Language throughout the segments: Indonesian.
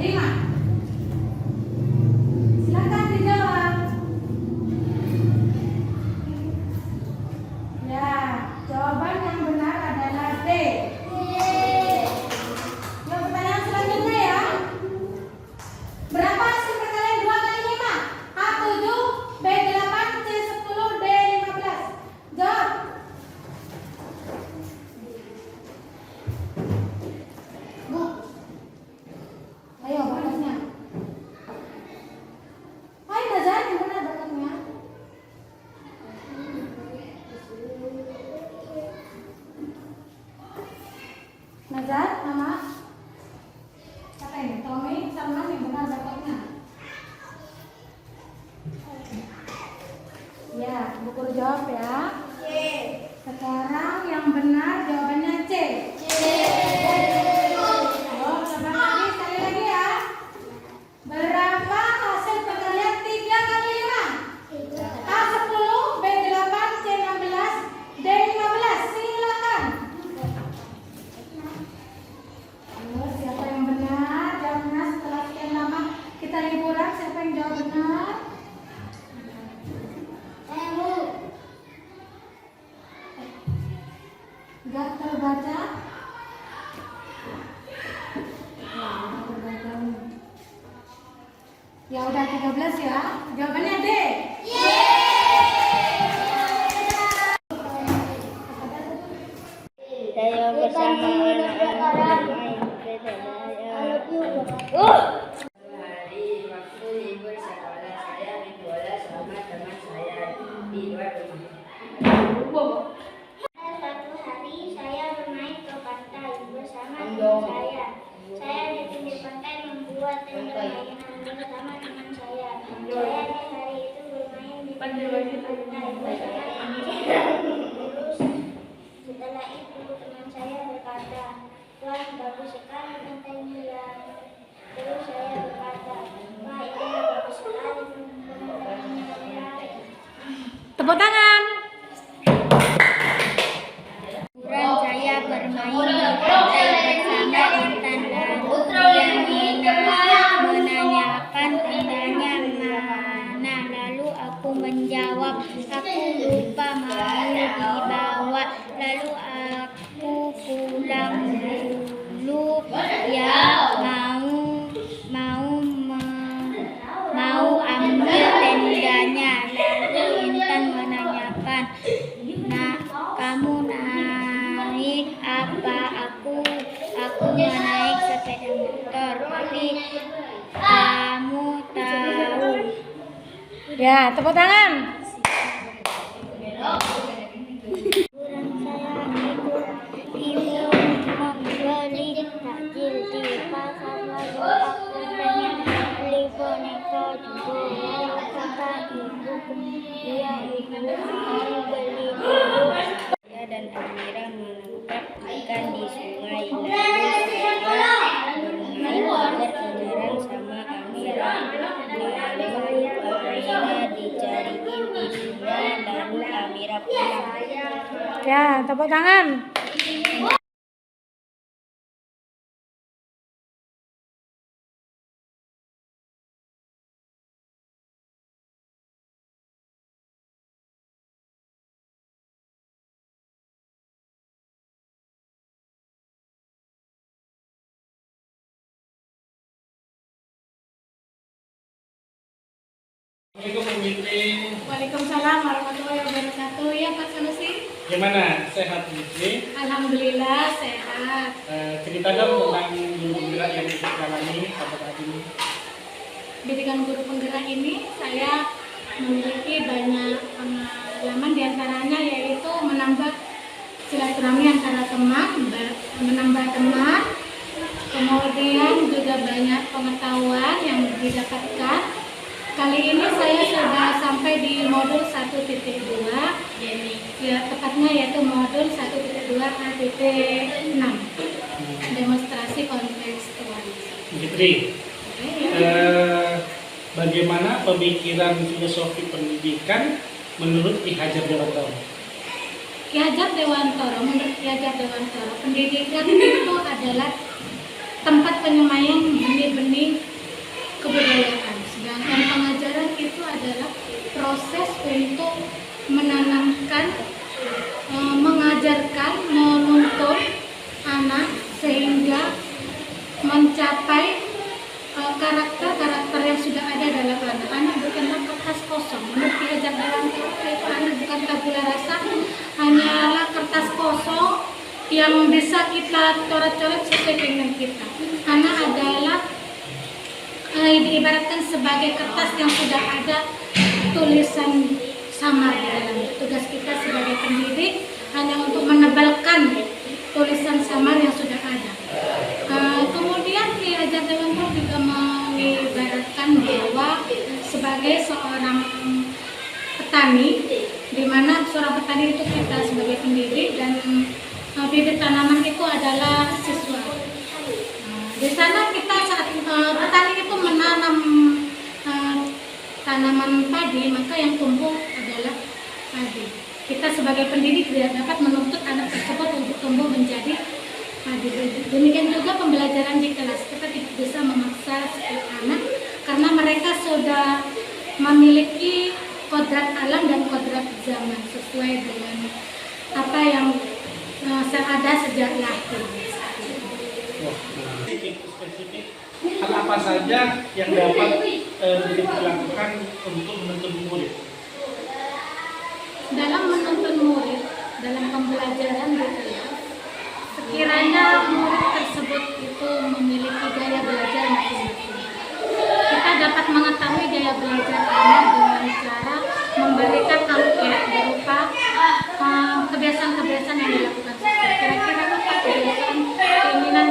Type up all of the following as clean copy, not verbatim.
5. Silakan dijawab. Ya, jawaban yang benar adalah D. Yang pertanyaan selanjutnya ya. Berapa hasil perkalian 2 kali 5? A7, B8, C10, D15. Jawab. Bu. Ayo bakatnya. Hai Nazar, yang benar bakatnya. Nazar, nama? Siapa ini? Tommy, Salman yang benar bakatnya. Ya, Bu Guru jawab ya. C. Sekarang yang benar jawabannya C. Oh, coba lagi, sekali lagi ya. Berapa hasil perkalian 3 kali 5? A10, B8, C16, D15. Silakan. Ayo, siapa yang benar? Jawabnya setelah sekian lama kita liburan. Siapa yang jawab benar? Gak terbaca? Ya udah 13 ya. Jawabannya D. Saya bersama anak-anak bermain sepeda. Hari waktu libur sekolah saya main bola sama teman saya di luar rumah. Suatu hari saya bermain ke pantai bersama teman saya. Saya di pinggir pantai membuat tenda mainan bersama teman saya. Saya di hari itu bermain di pinggir pantai bersama teman saya. Terus setelah itu teman saya berkata, "Wah, bagus sekali pantainya ya." Terus saya berkata, "Wah, iya bagus sekali pemandangannya ya." Tepuk tangan. Liburan saya bermain di pantai bersama Intan, lalu dia menanyakan tendanya mana, lalu aku menjawab aku lupa mau dibawa, lalu aku pulang dulu ya, mau ambil tendanya. Lalu Intan menanyakan, "Nah, kamu naik apa?" Aku naik sepeda motor, tapi kamu tahu. Ya, tepuk tangan. Liburan saya itu membeli takjil di pasar, lalu aku pengen beli boneka juga. Kata ibuku, "Iya ibu, mau beli dulu." Saya dan Amira menangkap ikan di sungai. Lalu saya bermain kejar-kejaran sama Amira. Lalu Amira dicariin di sungai. Lalu Amira pulang. Ya, tepuk tangan. Waalaikumsalam warahmatullahi wabarakatuh. Ya Pak Sanusi. Gimana? Sehat Putri? Alhamdulillah sehat. Cerita dong tentang guru penggerak yang dijalani pada saat ini. Bidikan guru penggerak ini saya memiliki banyak pengalaman, diantaranya yaitu menambah silaturahmi antara teman, menambah teman, kemudian juga banyak pengetahuan yang didapatkan. Kali ini saya sudah sampai di modul 1.2, ya, tepatnya yaitu modul 1.2 A.6, demonstrasi kontekstualisasi. Fitri, bagaimana pemikiran filosofi pendidikan menurut Ki Hajar Dewantara? Ki Hajar Dewantara, menurut Ki Hajar Dewantara, pendidikan itu adalah tempat penyemayan benih-benih kebudayaan. Sedangkan pengajaran itu adalah proses untuk menanamkan, mengajarkan, menuntun anak sehingga mencapai karakter-karakter yang sudah ada dalam anak. Anak bukanlah kertas kosong. Menurut diajar dalam Quran itu anak bukan tabula rasa, hanyalah kertas kosong yang bisa kita coret-coret sesuai dengan kita. Anak adalah diibaratkan sebagai kertas yang sudah ada tulisan samar di dalam. Tugas kita sebagai pendidik hanya untuk menebalkan tulisan samar yang sudah ada. Kemudian diajar dalam Quran juga mengibaratkan bahwa sebagai seorang petani, di mana seorang petani itu kita sebagai pendidik dan bibit tanaman itu adalah siswa. Di sana kita saat petani itu menanam tanaman padi, maka yang tumbuh adalah padi. Kita sebagai pendidik tidak dapat menuntut anak tersebut untuk tumbuh menjadi padi. Demikian juga pembelajaran di kelas, kita tidak bisa memaksa setiap anak karena mereka sudah memiliki kodrat alam dan kodrat zaman sesuai dengan apa yang ada sejak lahir. Spesifik hal apa saja yang dapat dilakukan untuk menuntun murid? Dalam menuntun murid dalam pembelajaran di kelas, sekiranya murid tersebut itu memiliki gaya belajar masing-masing, kita dapat mengetahui gaya belajar anak dengan cara memberikan angket berupa kebiasaan-kebiasaan yang dilakukan. Kira-kira apa kebiasaan keinginan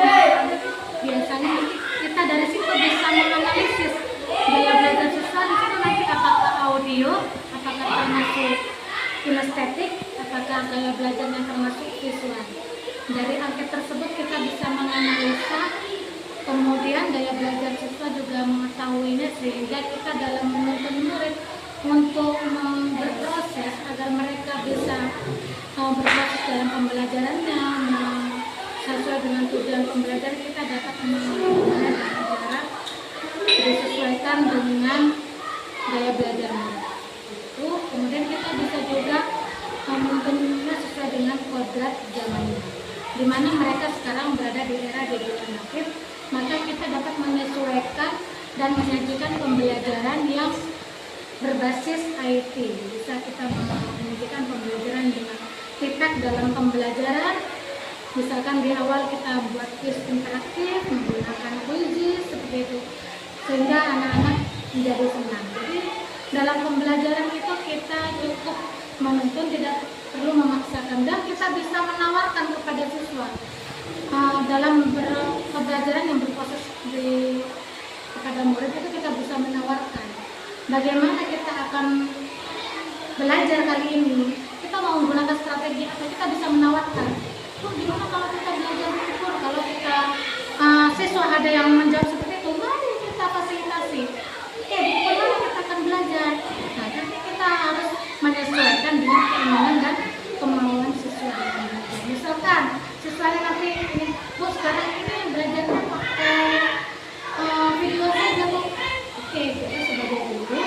biasanya kita dari situ bisa menganalisis gaya belajar siswa. Di situ nanti apakah audio, apakah termasuk kinestetik, apakah gaya belajarnya termasuk visual. Dari angket tersebut kita bisa menganalisa, kemudian gaya belajar siswa juga mengetahuinya sehingga kita dalam menuntun murid untuk berproses agar mereka bisa berproses dalam pembelajarannya sesuai dengan tujuan pembelajaran, kita dapat menggunakan cara disesuaikan dengan gaya belajar murid. Itu kemudian kita bisa juga membentuknya sesuai dengan kodrat zamannya, di mana mereka sekarang berada di era digital native, maka kita dapat menyesuaikan dan menyajikan pembelajaran yang berbasis IT. Bisa kita menyajikan pembelajaran dengan feedback dalam pembelajaran. Misalkan di awal kita buat quiz interaktif menggunakan quiz seperti itu, sehingga anak-anak menjadi senang. Jadi dalam pembelajaran itu kita cukup menuntun, tidak perlu memaksakan, dan kita bisa menawarkan kepada siswa dalam pembelajaran yang berproses kepada murid itu kita bisa menawarkan bagaimana kita akan belajar kali ini. Kita mau menggunakan strategi atau kita bisa menawarkan, gimana kalau kita belajar ukur, kalau kita siswa ada yang menjawab seperti itu, mari kita fasilitasi. Bagaimana kita akan belajar? Nah, nanti kita harus menyesuaikan dengan keinginan dan kemauan siswa. Misalkan siswanya nanti ini, Bu, sekarang ini belajarnya pakai video saja, Bu. Oke, kita sebagai guru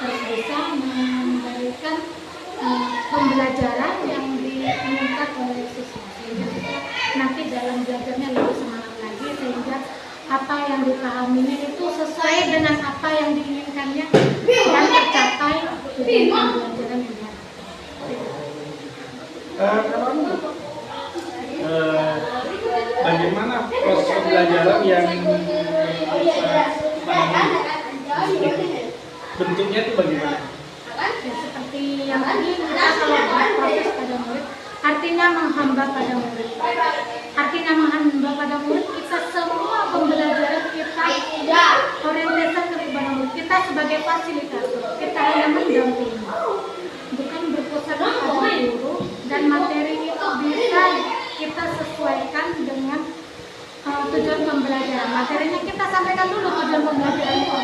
harus bisa memberikan pembelajaran yang diinginkan oleh siswa, sehingga kita nanti dalam belajarnya lebih semangat lagi, sehingga apa yang dipahaminya itu sesuai dengan apa yang diinginkannya dan tercapai tujuan pembelajaran yang ada. Bagaimana proses pembelajaran yang bisa bentuknya itu bagaimana? Ya, seperti yang tadi kita kalau berproses pada murid, artinya menghamba pada murid. Artinya menghamba pada murid, kita semua pembelajaran kita orientasi kepada murid. Kita sebagai fasilitator, kita hanya mendampingi, bukan berpusat pada guru, dan materi itu bisa kita sesuaikan dengan tujuan pembelajaran. Materinya kita sampaikan dulu tujuan pembelajaran itu.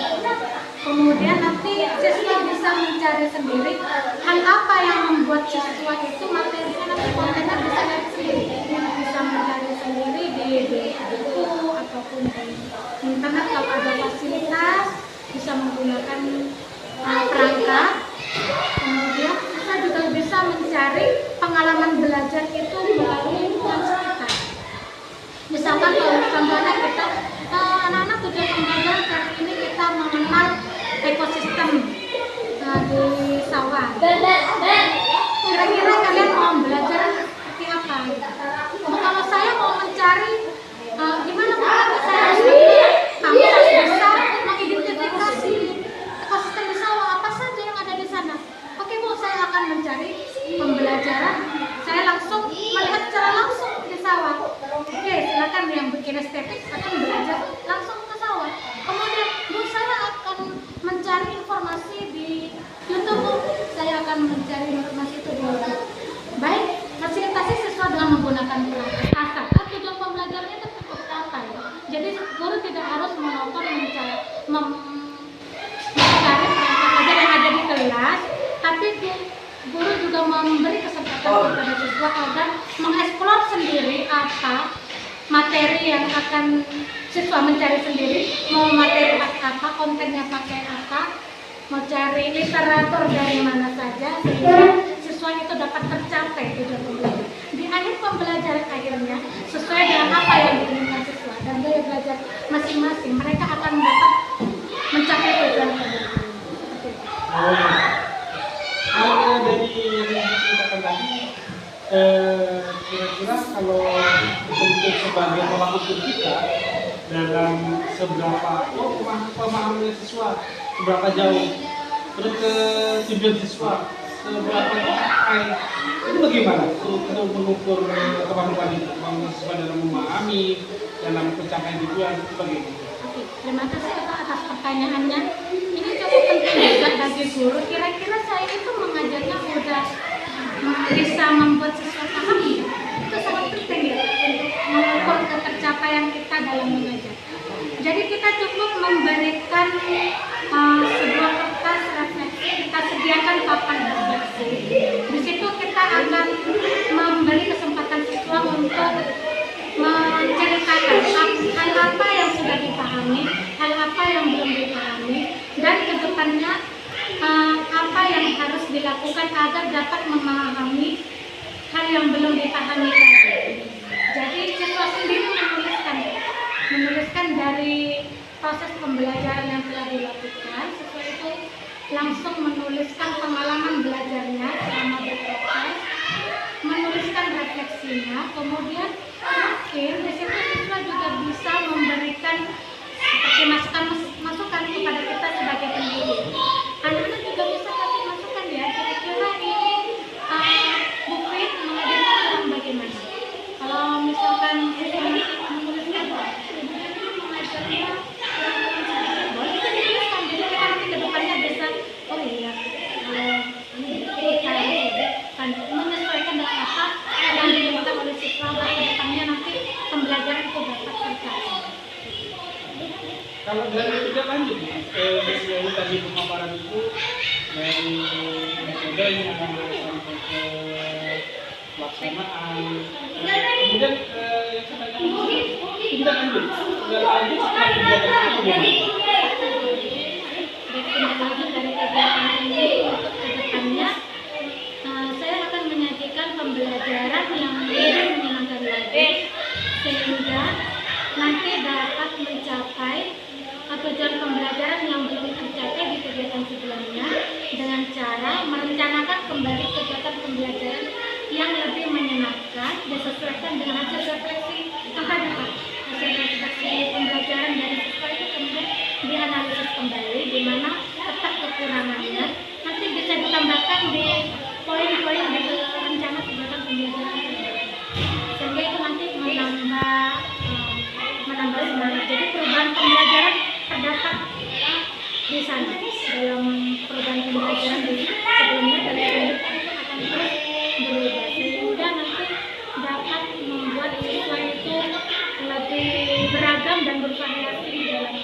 Kemudian nanti siswa bisa mencari sendiri hal apa yang membuat siswa itu materinya nanti kontennya bisa lihat sendiri, bisa mencari sendiri di buku atau ataupun di internet kalau ada fasilitas bisa menggunakan perangkat. Kemudian kita juga bisa mencari pengalaman belajar itu melalui lingkungan sekitar. Misalkan kalau contohnya kita anak-anak tujuan pembelajaran kali ini kita mengenal ekosistem di sawah. Kira-kira kalian mau belajar seperti apa? Kalau saya mau mencari gimana caranya saya harus bisa mengidentifikasi ekosistem di sawah apa saja yang ada di sana. Oke Bu, saya akan mencari pembelajaran. Saya langsung melihat secara langsung di sawah. Oke, silakan yang bikin estetik akan belajar langsung ke sawah. Kemudian Bu, saya akan mencari informasi di YouTube Bu. Saya akan mencari informasi itu di YouTube. Baik, fasilitasi siswa dengan menggunakan perangkat. Asalkan tujuan pembelajarannya itu cukup apa ya. Jadi guru tidak harus monoton mencari perangkat yang ada di kelas, tapi guru juga memberi kesempatan kepada siswa agar mengeksplor sendiri apa materi yang akan siswa mencari sendiri, mau materi apa, kontennya pakai apa, mau cari literatur dari mana saja, sehingga siswa itu dapat tercapai tujuan pembelajaran. Di akhir pembelajaran akhirnya sesuai dengan apa yang diinginkan siswa dan gaya belajar masing-masing, mereka akan dapat mencapai tujuan pembelajaran. Kalau dari yang diceritakan tadi, kira-kira kalau untuk sebagai tolak ukur kita dalam seberapa pemahaman siswa, seberapa jauh, terus ke tujuan siswa, seberapa tercapai, itu bagaimana untuk mengukur kemampuan siswa dalam memahami, dalam pencapaian tujuan, itu bagaimana? Oke, terima kasih atas pertanyaannya. Ini cukup penting juga bagi guru. Kira-kira saya itu mengajarnya sudah bisa membuat siswa paham ya? Itu sangat penting ya untuk mengukur ketercapaian kita dalam mengajar. Jadi kita cukup memberikan sebuah kertas refleksi, kita sediakan papan refleksi. Di situ kita akan memberi kesempatan siswa untuk menceritakan hal apa yang sudah dipahami, hal apa yang belum dipahami, dan ke depannya apa yang harus dilakukan agar dapat memahami hal yang belum dipahami tadi. Jadi siswa sendiri menuliskan dari proses pembelajaran yang telah dilakukan. Siswa itu langsung menuliskan pengalaman belajarnya selama berproses, menuliskan refleksinya, kemudian mungkin di situ siswa juga bisa memberikan seperti masukan kepada kita sebagai pendiri. Anak-anak juga bisa kasih masukan ya, kira-kira ini Bu Fit mengajarkan orang bagaimana. Kalau misalkan menuliskan mengajarnya boleh kita dituliskan, jadi kita nanti ke depannya bisa, oh iya, menyesuaikan dengan apa yang diminta oleh siswa, ke depannya nanti pembelajaran itu dapat tercapai. Kalau dari tidak lanjut, dari tadi pemaparan itu dari metodenya sampai ke pelaksanaan, kemudian yang saya tanyakan tidak lanjut setelah kegiatan itu bagaimana? Dari kegiatan ini untuk kedepannya, saya akan menyajikan pembelajaran yang lebih menyenangkan lagi sehingga nanti dapat mencapai tujuan pembelajaran yang belum tercapai di kegiatan sebelumnya dengan cara merencanakan kembali kegiatan pembelajaran yang lebih menyenangkan disesuaikan dengan hasil refleksi yang tadi Pak. Hasil refleksi pembelajaran dari siswa itu kemudian dianalisis kembali di mana letak kekurangannya nanti bisa ditambahkan di poin-poin di rencana kegiatan pembelajaran sehingga itu nanti menambah semangat. Jadi perubahan pembelajaran terdapat di sana dalam perubahan pembelajaran di sebelumnya dan selanjutnya itu akan terus berubah sehingga nanti dapat membuat siswa itu lebih beragam dan bervariasi di dalam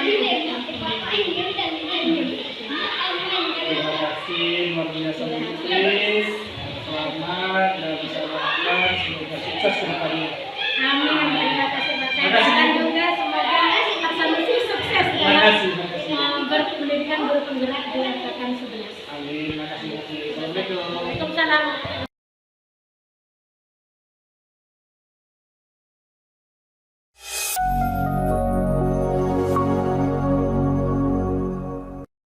melakukan kegiatan pembelajaran. Terima kasih luar biasa Bu Fitris, selamat dan bisa berhasil, semoga sukses ke depannya. Amin. Terima kasih Pak. Terima kasih. penggerak di angkatan 11. Amin. Makasih. Assalamualaikum. Waalaikumsalam.